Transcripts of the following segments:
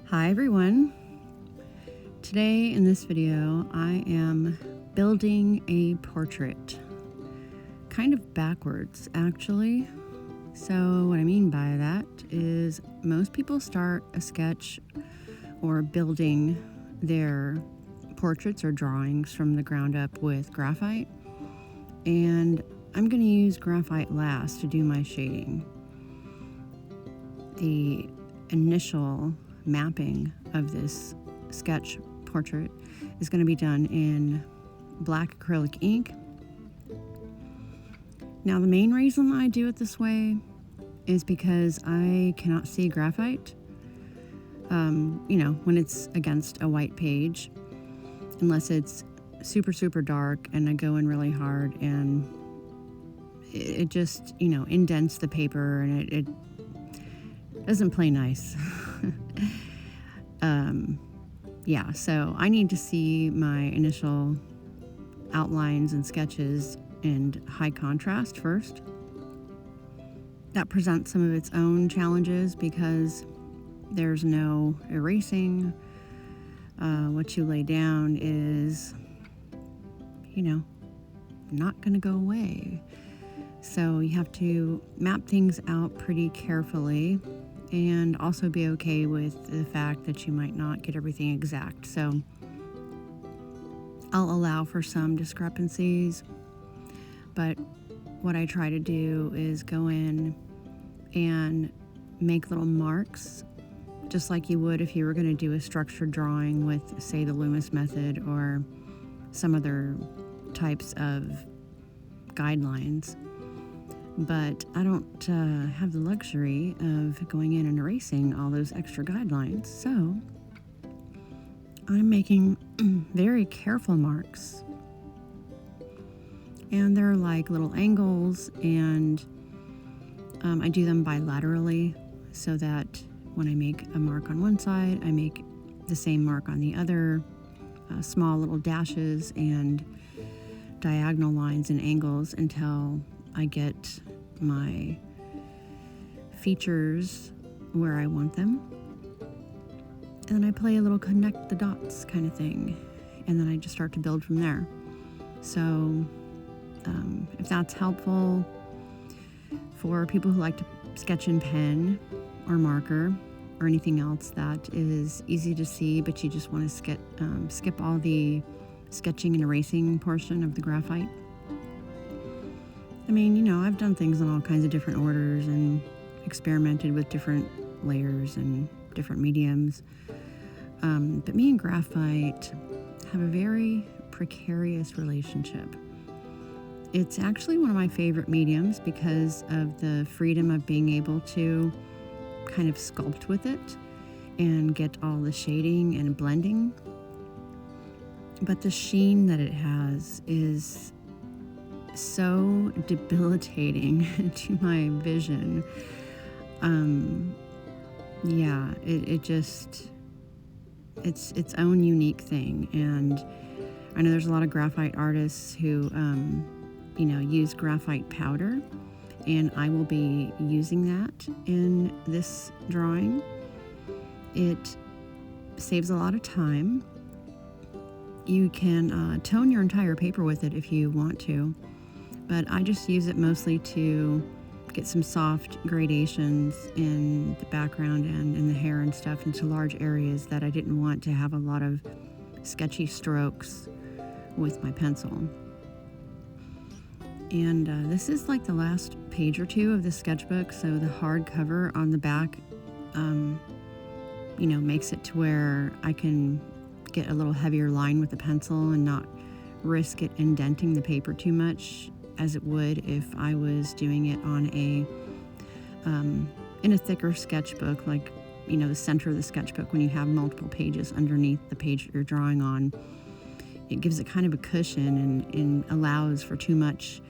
Hi everyone. Today in this video I am building a portrait. Kind of backwards actually. So what I mean by that is most people start a sketch or building their portraits or drawings from the ground up with graphite, and I'm going to use graphite last to do my shading. The initial mapping of this sketch portrait is going to be done in black acrylic ink. Now, the main reason I do it this way is because I cannot see graphite, when it's against a white page, unless it's super dark and I go in really hard and it just, indents the paper and it doesn't play nice. So I need to see my initial outlines and sketches in high contrast first. That presents some of its own challenges because there's no erasing. What you lay down is, not going to go away. So you have to map things out pretty carefully and also be okay with the fact that you might not get everything exact. So I'll allow for some discrepancies, but what I try to do is go in and make little marks, just like you would if you were going to do a structured drawing with, say, the Loomis method or some other types of guidelines. But I don't have the luxury of going in and erasing all those extra guidelines. So I'm making very careful marks. And they're like little angles, and I do them bilaterally so that when I make a mark on one side, I make the same mark on the other, small little dashes and diagonal lines and angles until I get my features where I want them. And then I play a little connect the dots kind of thing. And then I just start to build from there. So if that's helpful for people who like to sketch in pen or marker or anything else that is easy to see, but you just want to skip all the sketching and erasing portion of the graphite. I've done things in all kinds of different orders and experimented with different layers and different mediums. But me and graphite have a very precarious relationship. It's actually one of my favorite mediums because of the freedom of being able to kind of sculpt with it and get all the shading and blending. But the sheen that it has is so debilitating to my vision. It's its own unique thing. And I know there's a lot of graphite artists who, use graphite powder, and I will be using that in this drawing. It saves a lot of time. You can tone your entire paper with it if you want to, but I just use it mostly to get some soft gradations in the background and in the hair and stuff into large areas that I didn't want to have a lot of sketchy strokes with my pencil. And this is like the last page or two of the sketchbook, so the hardcover on the back, makes it to where I can get a little heavier line with the pencil and not risk it indenting the paper too much as it would if I was doing it on in a thicker sketchbook, like, the center of the sketchbook, when you have multiple pages underneath the page that you're drawing on. It gives it kind of a cushion and allows for too much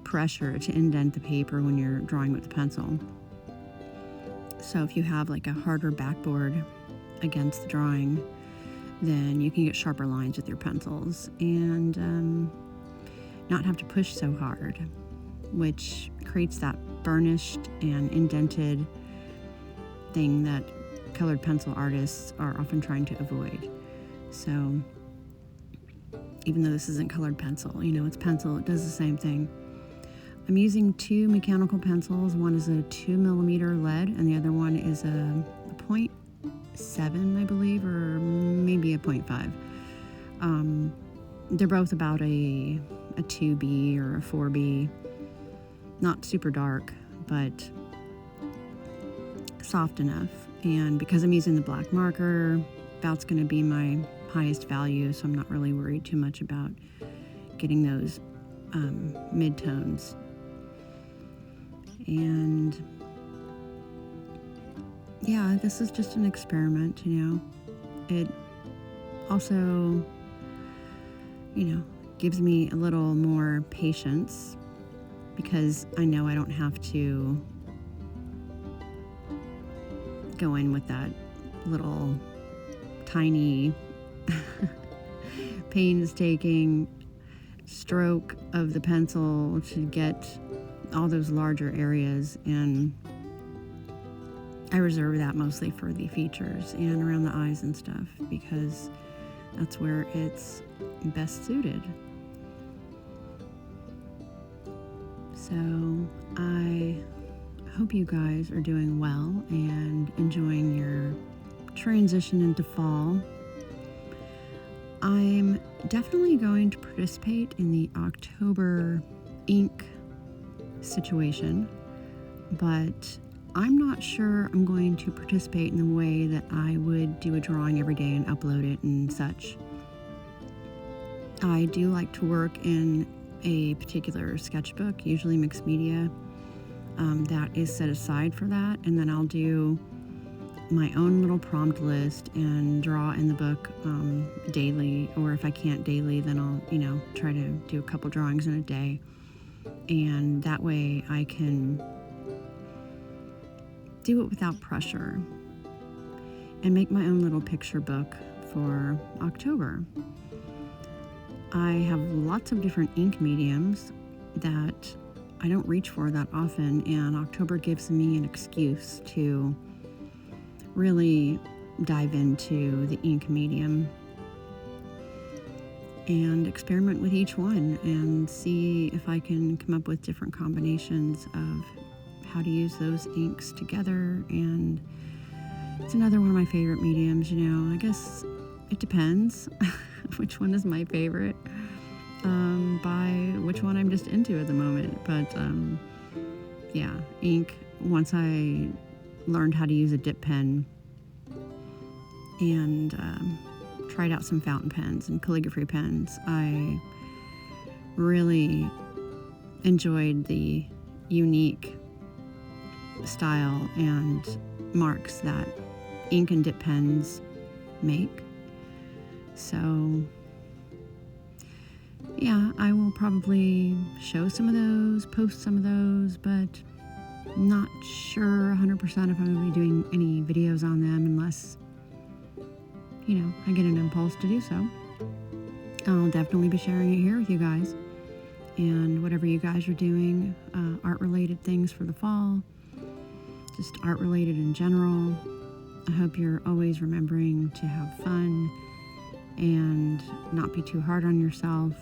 pressure to indent the paper when you're drawing with the pencil. So if you have like a harder backboard against the drawing, then you can get sharper lines with your pencils and not have to push so hard, which creates that burnished and indented thing that colored pencil artists are often trying to avoid. So even though this isn't colored pencil, it's pencil, it does the same thing. I'm using 2 mechanical pencils. One is a 2mm lead, and the other one is a 0.7, I believe, or maybe a 0.5. They're both about a 2B or a 4B. Not super dark, but soft enough. And because I'm using the black marker, that's going to be my highest value, so I'm not really worried too much about getting those mid-tones. And yeah, this is just an experiment, It also, gives me a little more patience, because I know I don't have to go in with that little tiny painstaking stroke of the pencil to get all those larger areas, and I reserve that mostly for the features and around the eyes and stuff, because that's where it's best suited. So I hope you guys are doing well and enjoying your transition into fall. I'm definitely going to participate in the October ink situation, but I'm not sure I'm going to participate in the way that I would do a drawing every day and upload it and such. I do like to work in a particular sketchbook, usually mixed media, that is set aside for that, and then I'll do my own little prompt list and draw in the book daily, or if I can't daily, then I'll try to do a couple drawings in a day, and that way I can do it without pressure and make my own little picture book for October. I have lots of different ink mediums that I don't reach for that often, and October gives me an excuse to really dive into the ink medium and experiment with each one and see if I can come up with different combinations of how to use those inks together. And it's another one of my favorite mediums. I guess it depends which one is my favorite, by which one I'm just into at the moment. But yeah, ink, once I learned how to use a dip pen and tried out some fountain pens and calligraphy pens, I really enjoyed the unique style and marks that ink and dip pens make. So yeah, I will probably show some of those, post some of those, but not sure 100% if I'm going to be doing any videos on them unless, I get an impulse to do so. I'll definitely be sharing it here with you guys. And whatever you guys are doing, art-related things for the fall, just art-related in general, I hope you're always remembering to have fun and not be too hard on yourself,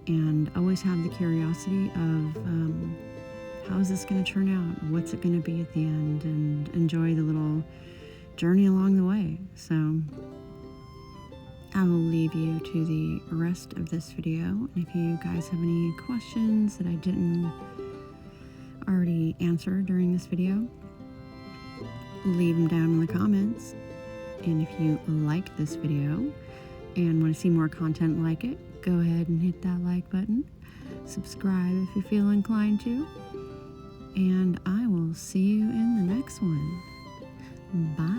and always have the curiosity of how is this going to turn out? What's it going to be at the end? And enjoy the little journey along the way. So I will leave you to the rest of this video. And if you guys have any questions that I didn't already answer during this video, leave them down in the comments. And if you like this video and want to see more content like it, go ahead and hit that like button. Subscribe if you feel inclined to. And I will see you in the next one. Bye.